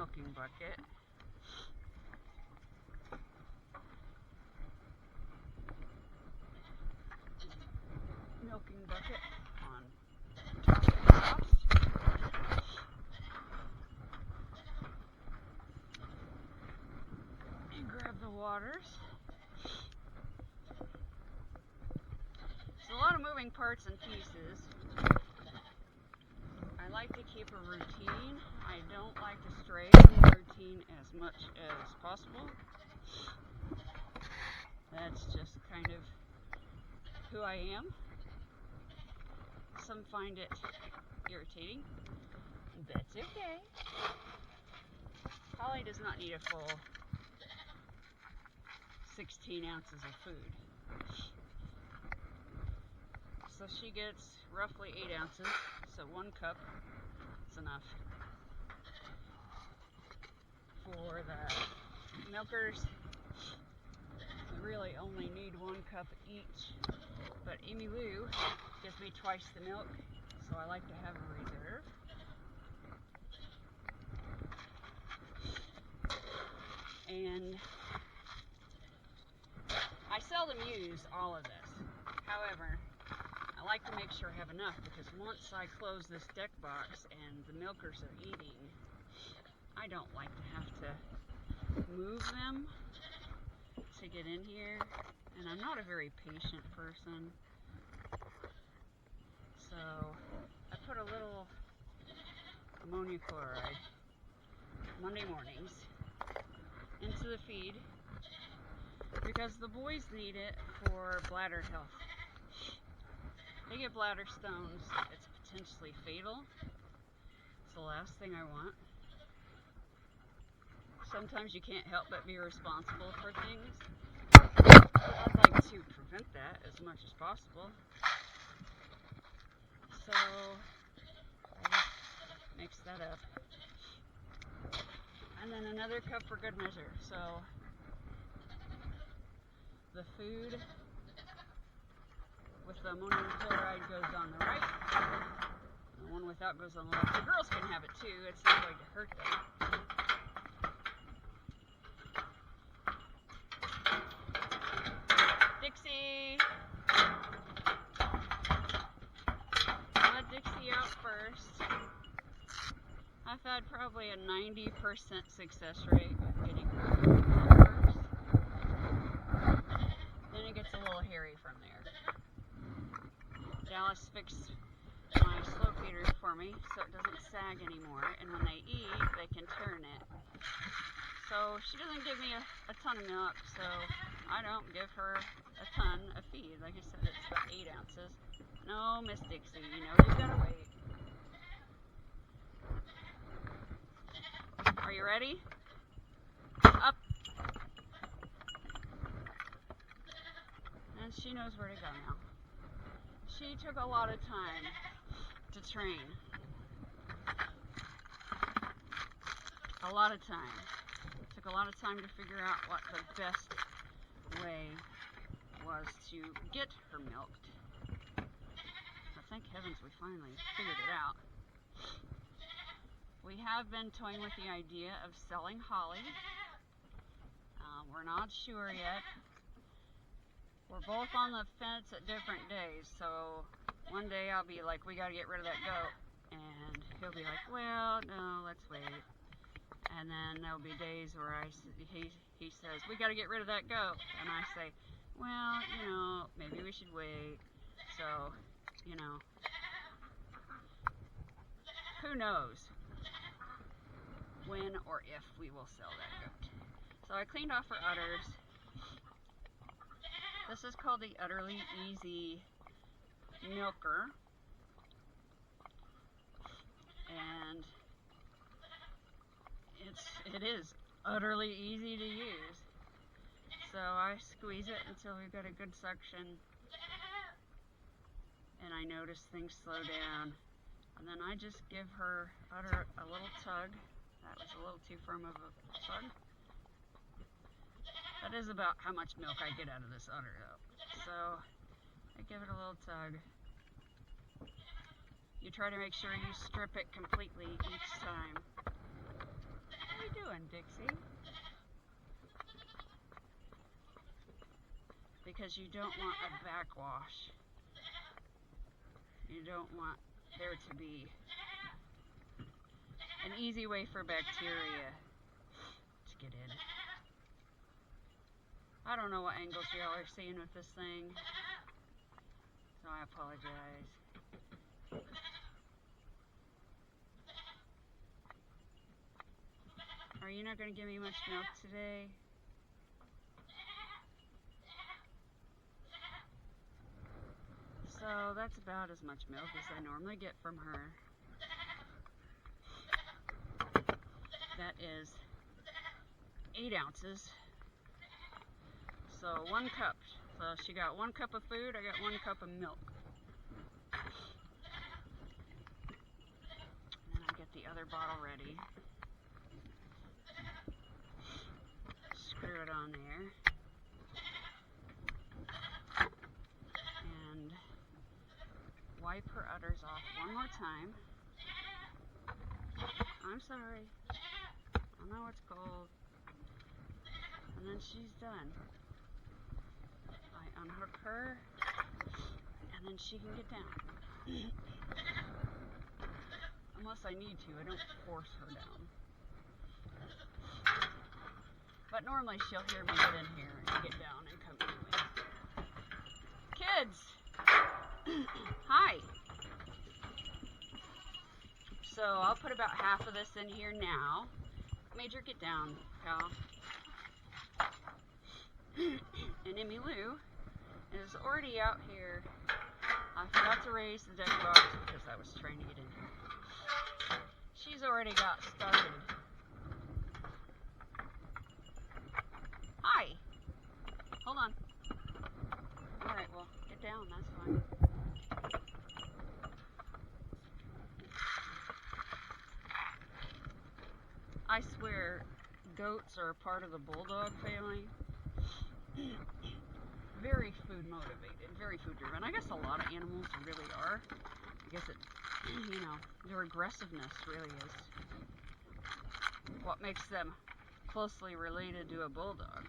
milking bucket. Milking bucket on top of the house. And grab the waters. It's a lot of moving parts and pieces. I like to keep a routine. I don't like to stray from the routine as much as possible. That's just kind of who I am. Some find it irritating. That's okay. Holly does not need a full 16 ounces of food. So she gets roughly 8 ounces, so 1 cup is enough. For the milkers, we really only need 1 cup each, but Amy Lou gives me twice the milk, so I like to have a reserve. And I seldom use all of this. However, I like to make sure I have enough, because once I close this deck box and the milkers are eating, I don't like to have to move them to get in here, and I'm not a very patient person, so I put a little ammonium chloride Monday mornings into the feed, because the boys need it for bladder health. They get bladder stones, it's potentially fatal. It's the last thing I want. Sometimes you can't help but be responsible for things. I'd like to prevent that as much as possible. So I just mix that up. And then another cup for good measure. So the food with the ammonium chloride goes on the right, the one without goes on the left. The girls can have it too, it's not going to hurt them. Dixie! Let Dixie out first. I've had probably a 90% success rate with getting her out first. Then it gets a little hairy from there. Dallas fixed my slow feeders for me so it doesn't sag anymore, and when they eat, they can turn it. So she doesn't give me a ton of milk, so I don't give her a ton of feed. Like I said, it's about 8 ounces. No, Miss Dixie, you know you gotta wait. Are you ready? Up. And she knows where to go now. She took a lot of time to train. A lot of time. It took a lot of time to figure out what the best way was to get her milked. So thank heavens we finally figured it out. We have been toying with the idea of selling Holly. We're not sure yet. We're both on the fence at different days, so one day I'll be like, we gotta get rid of that goat, and he'll be like, well, no, let's wait. And then there'll be days where he says, we gotta get rid of that goat, and I say, well, you know, maybe we should wait. So, you know, who knows when or if we will sell that goat. So I cleaned off her udders. This is called the Udderly Easy Milker, and it is utterly easy to use. So I squeeze it until we've got a good suction, and I notice things slow down, and then I just give her udder a little tug. That was a little too firm of a tug. That is about how much milk I get out of this udder though. So I give it a little tug. You try to make sure you strip it completely each time. Dixie. Because you don't want a backwash. You don't want there to be an easy way for bacteria to get in. I don't know what angles y'all are seeing with this thing, so I apologize. Are you not going to give me much milk today? So that's about as much milk as I normally get from her. That is 8 ounces. So 1 cup. So she got 1 cup of food, I got 1 cup of milk. And then I get the other bottle ready. Screw it on there. And wipe her udders off one more time. I'm sorry. I know it's cold. And then she's done. I unhook her, and then she can get down. Unless I need to, I don't force her down. But normally she'll hear me get in here and get down and come anyway. Kids! Hi! So I'll put about half of this in here now. Major, get down, pal. And Emmy Lou is already out here. I forgot to raise the deck box because I was trying to get in here. She's already got started. Hi! Hold on. Alright, well, get down, that's fine. I swear, goats are a part of the bulldog family. Very food motivated, very food driven. I guess a lot of animals really are. I guess it, you know, their aggressiveness really is what makes them closely related to a bulldog.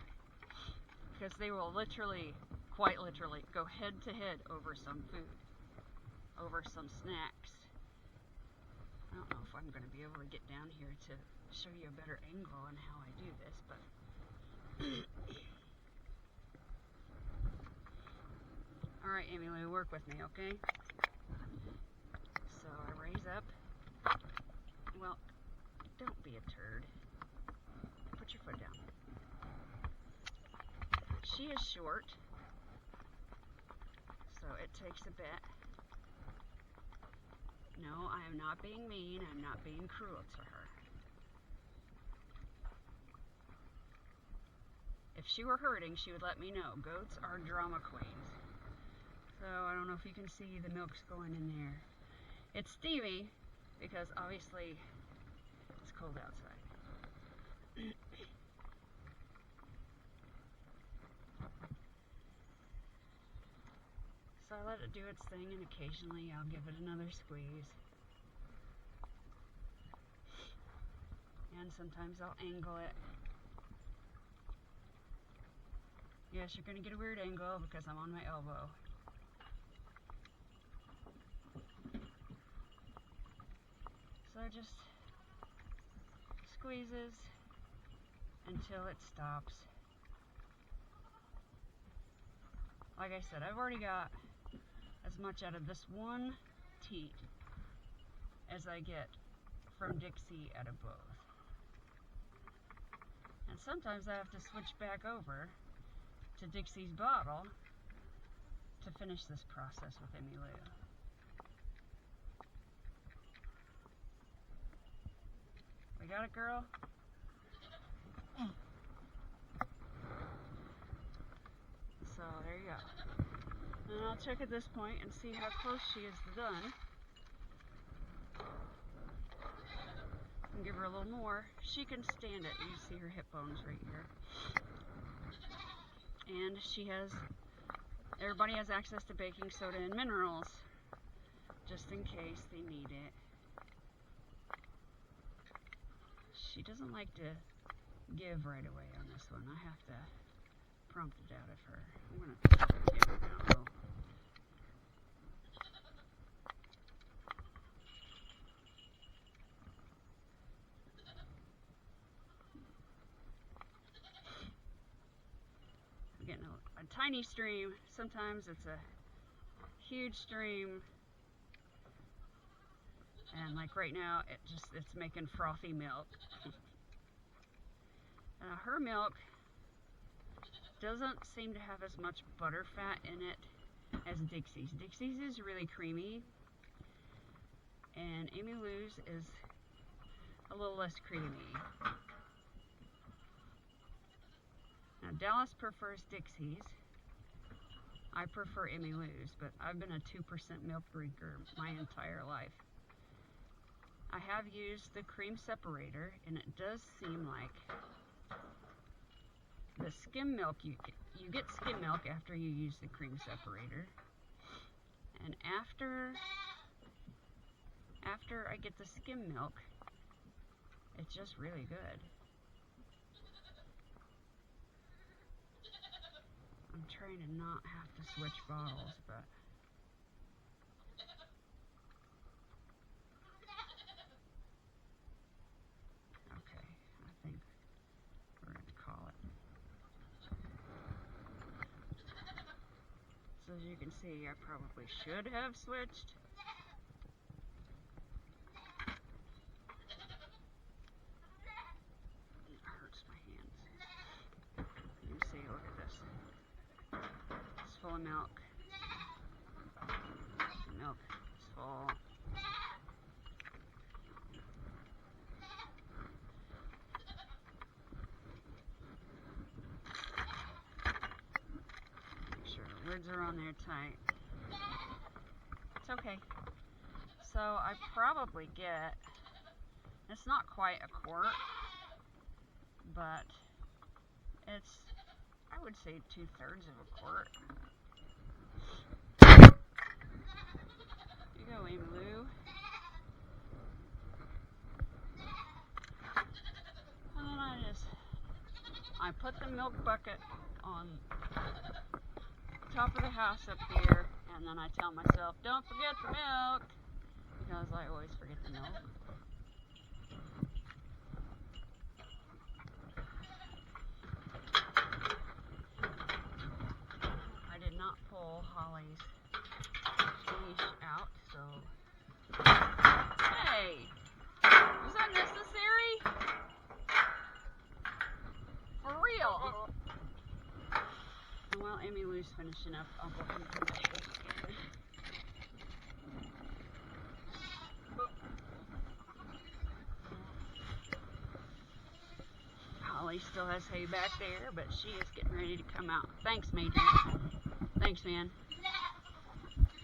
Because they will literally, quite literally, go head to head over some food, over some snacks. I don't know if I'm going to be able to get down here to show you a better angle on how I do this, but alright, Emmy Lou, work with me, okay? So I raise up. Well, don't be a turd. Put your foot down. She is short, so it takes a bit. No, I am not being mean. I'm not being cruel to her. If she were hurting, she would let me know. Goats are drama queens. So I don't know if you can see the milk's going in there. It's steamy because obviously it's cold outside. So I let it do its thing, and occasionally I'll give it another squeeze. And sometimes I'll angle it. Yes, you're going to get a weird angle because I'm on my elbow. So it just squeezes until it stops. Like I said, I've already got as much out of this one teat as I get from Dixie out of both. And sometimes I have to switch back over to Dixie's bottle to finish this process with Emmy Lou. We got it, girl? So there you go. And I'll check at this point and see how close she is to done. And give her a little more. She can stand it. You see her hip bones right here. And she has, everybody has access to baking soda and minerals, just in case they need it. She doesn't like to give right away on this one. I have to prompt it out of her. I'm going to give her now, though. I'm getting a tiny stream. Sometimes it's a huge stream. And like right now, it's making frothy milk. Her milk doesn't seem to have as much butter fat in it as Dixie's. Dixie's is really creamy, and Amy Lou's is a little less creamy. Now Dallas prefers Dixie's. I prefer Amy Lou's, but I've been a 2% milk drinker my entire life. I have used the cream separator, and it does seem like the skim milk, you get skim milk after you use the cream separator. And after I get the skim milk, it's just really good. I'm trying to not have to switch bottles, but okay, I think we're going to call it. So as you can see, I probably should have switched. It hurts my hands. You can see, look at this. It's full of milk. The milk is full. Lids are on there tight. It's okay. So I probably get, it's not quite a quart, but it's, I would say 2/3 of a quart. Here you go, Amy Lou. And then I put the milk bucket on top of the house up here, and then I tell myself, don't forget the milk, because I always forget the milk. I did not pull Holly's leash out, so hey, was that necessary? For real? And while Amy Lou's finishing up, I'll go ahead and put my shoes together. Holly still has hay back there, but she is getting ready to come out. Thanks, Major. Thanks, man.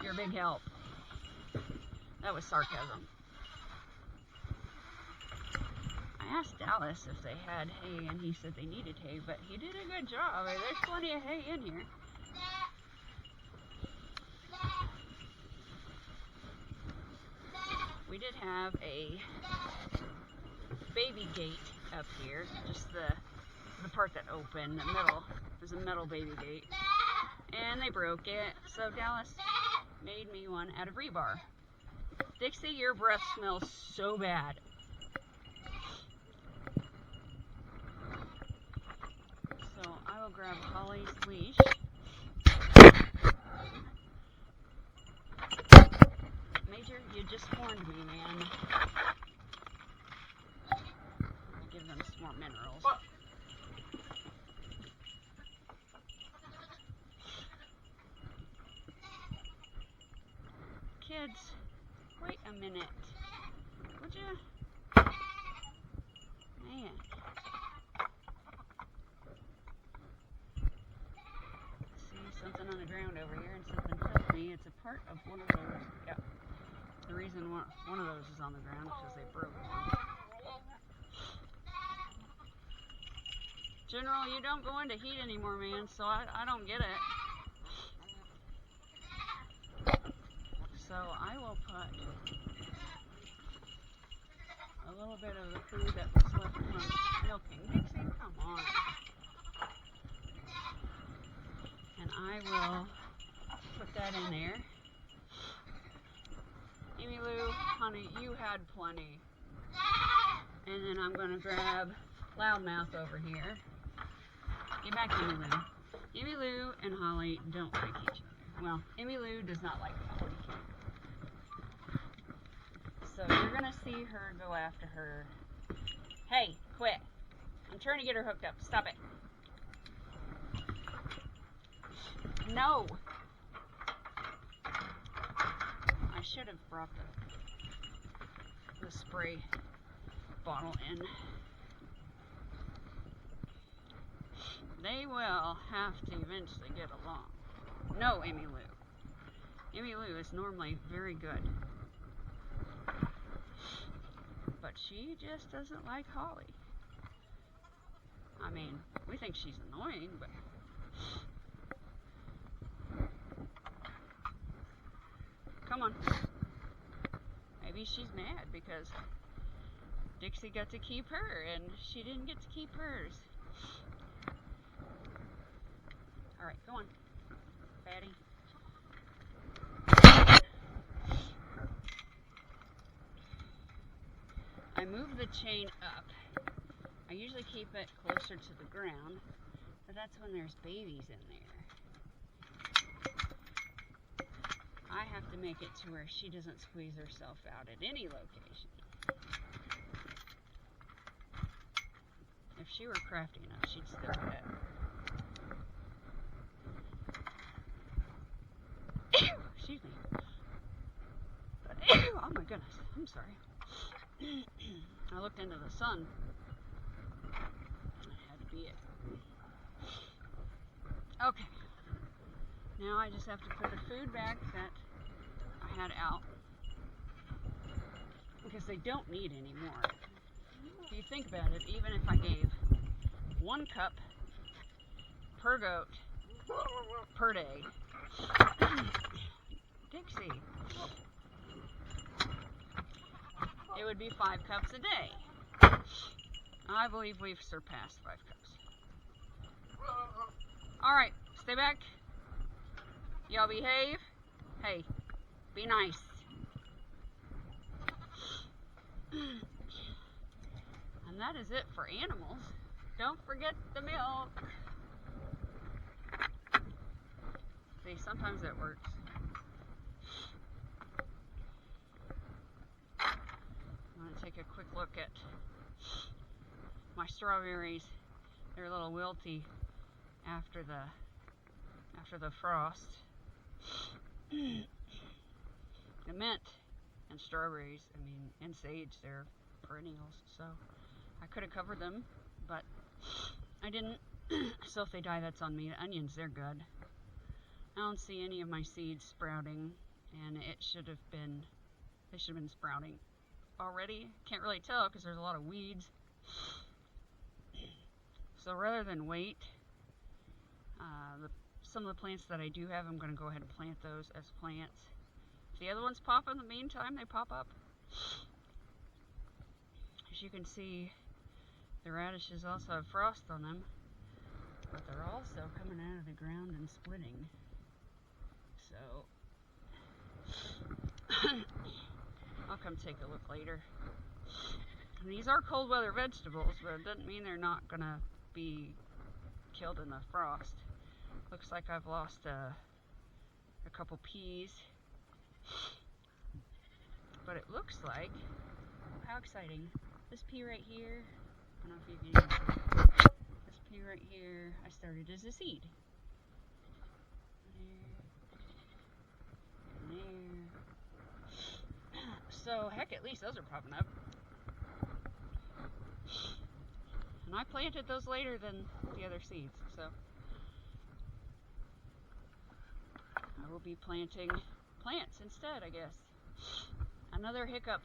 You're a big help. That was sarcasm. I asked Dallas if they had hay, and he said they needed hay, but he did a good job. There's plenty of hay in here. We did have a baby gate up here, just the part that opened, the middle. There's a metal baby gate, and they broke it, so Dallas made me one out of rebar. Dixie, your breath smells so bad. So I will grab Holly's leash. Major, you just warned me, man. Give them some more minerals. Kids, wait a minute. Would you? Man. Something on the ground over here, and something touched me. It's a part of one of those. Yeah. The reason one of those is on the ground is because they broke one. General, you don't go into heat anymore, man, so I don't get it. So I will put a little bit of the food that was left from milking. Dixie, I will put that in there. Amy Lou, honey, you had plenty. And then I'm going to grab Loudmouth over here. Get back, Amy Lou. Amy Lou and Holly don't like each other. Well, Amy Lou does not like Holly. So you're going to see her go after her. Hey, quit. I'm trying to get her hooked up. Stop it. No. I should have brought the spray bottle in. They will have to eventually get along. No, Amy Lou. Amy Lou is normally very good. But she just doesn't like Holly. I mean, we think she's annoying, but... Come on. Maybe she's mad because Dixie got to keep her and she didn't get to keep hers. Alright, go on, fatty. I move the chain up. I usually keep it closer to the ground, but that's when there's babies in there. I have to make it to where she doesn't squeeze herself out at any location. If she were crafty enough, she'd still do that. Excuse me. But, oh my goodness, I'm sorry. I looked into the sun. That had to be it. Okay. Now I just have to put the food back that I had out. Because they don't need any more. If you think about it, even if I gave 1 cup per goat per day, Dixie, it would be 5 cups a day. I believe we've surpassed 5 cups. Alright, stay back. Y'all behave. Hey, be nice. And that is it for animals. Don't forget the milk. See, sometimes it works. I'm going to take a quick look at my strawberries. They're a little wilty after the frost. The mint and strawberries, I mean, and sage, they're perennials, so I could have covered them, but I didn't. So if they die, that's on me. The onions, they're good. I don't see any of my seeds sprouting, and they should have been sprouting already. Can't really tell because there's a lot of weeds. So rather than wait, some of the plants that I do have, I'm going to go ahead and plant those as plants. If the other ones pop in the meantime, they pop up. As you can see, the radishes also have frost on them, but they're also coming out of the ground and splitting. So, I'll come take a look later. And these are cold weather vegetables, but it doesn't mean they're not going to be killed in the frost. Looks like I've lost a couple peas. But it looks like, how exciting, this pea right here, I don't know if you can even see, this pea right here, I started as a seed. There. So, heck, at least those are popping up. And I planted those later than the other seeds, so I will be planting plants instead, I guess. Another hiccup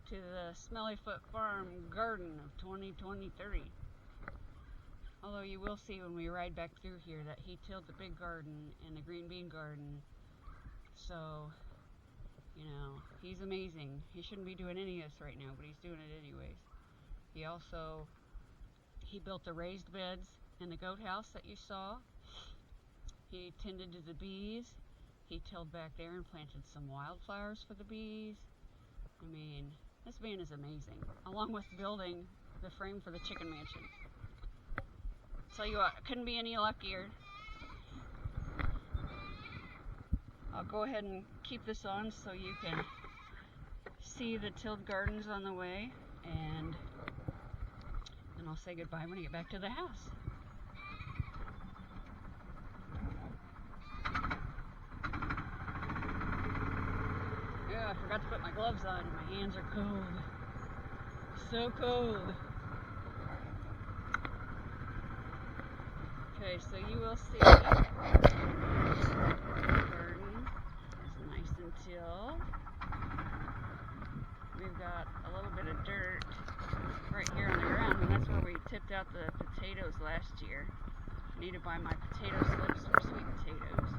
to the Smellyfoot Farm garden of 2023. Although you will see when we ride back through here that he tilled the big garden and the green bean garden. So, you know, he's amazing. He shouldn't be doing any of this right now, but he's doing it anyways. He built the raised beds in the goat house that you saw. He tended to the bees. He tilled back there and planted some wildflowers for the bees. I mean, this man is amazing, along with building the frame for the chicken mansion. Tell you what, couldn't be any luckier. I'll go ahead and keep this on so you can see the tilled gardens on the way, and then I'll say goodbye when I get back to the house. Yeah, I forgot to put my gloves on. My hands are cold. So cold. Okay, so you will see the garden is nice and tilled. We've got a little bit of dirt right here on the ground, and that's where we tipped out the potatoes last year. I need to buy my potato slips for sweet potatoes.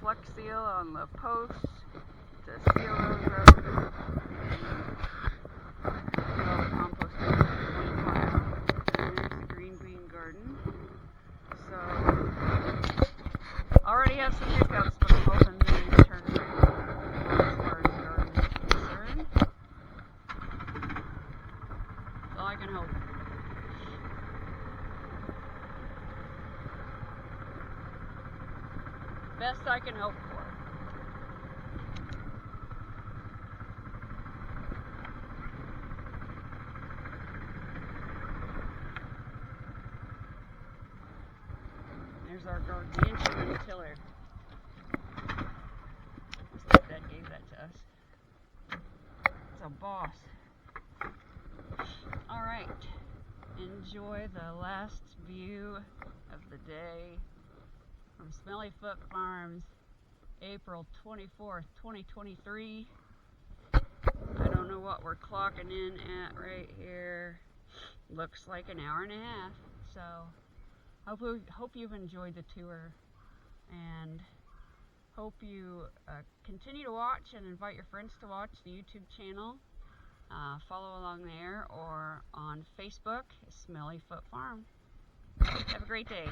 Flex seal on the posts to seal those up. Get all the compost in one pile. There's the green bean garden. So, already have some hiccups, but I'm hoping things turn around as far as the garden is concerned. That's all I can hope. Best I can hope for. There's our gargantuan tiller. Stepdad gave that to us. It's a boss. Alright. Enjoy the last view of the day from Smelly Foot Farms, April 24th, 2023. I don't know what we're clocking in at right here. Looks like an hour and a half. So, hope you've enjoyed the tour, and hope you continue to watch and invite your friends to watch the YouTube channel. Follow along there or on Facebook, Smelly Foot Farm. Have a great day.